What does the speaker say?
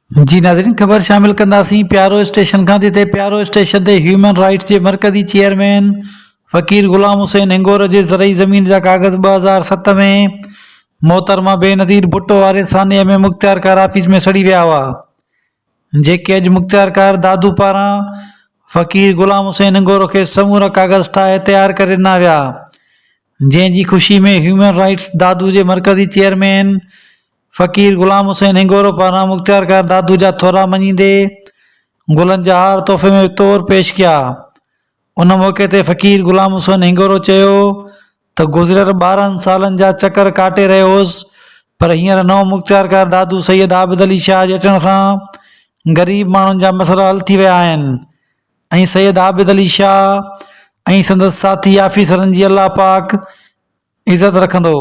जी नाज़रीन, ख़बर शामिल कंदासीं प्यारो स्टेशन खां, जिते प्यारो स्टेशन ते ह्यूमन राइट्स जे मरकज़ी चेयरमैन फ़कीर ग़ुलाम हुसैन हिंगोर जे ज़रई ज़मीन जा कागज़ 2007 में मोहतरमा बेनज़ीर भुट्टो वारे सान्य में मुख़्तियार कार ऑफिस में सड़ी विया हुआ, जेके अॼु मुख़्तियार कार दादू पारां फ़कीर ग़ुलाम हुसैन हिंगोर खे समूरा कागज़ ठाहे तैयार करे ॾिना विया, जंहिंजी ख़ुशी में ह्यूमन राइट्स दादू जे मरकज़ी चेयरमैन फ़कीर ग़ुलाम हुसैन हिंगोर पारां मुख़्तियार कार दादू जा थोरा मञींदे गुलनि जा हार तोहफ़े में तौर पेश किया। उन मौक़े ते फ़कीर ग़ुलाम हुसैन हिंगोर चयो त गुज़िरियल 12 सालनि जा चकर काटे रहियो हुउसि, पर हींअर नओं मुख़्तियार कार दादू सैयद आबिद अली शाह जे अचण सां ग़रीब माण्हुनि जा मसइला हल थी विया आहिनि ऐं सैयद आबिद अली शाह ऐं संदसि साथी आफ़ीसरनि जी अल्लाह पाक इज़त रखंदो।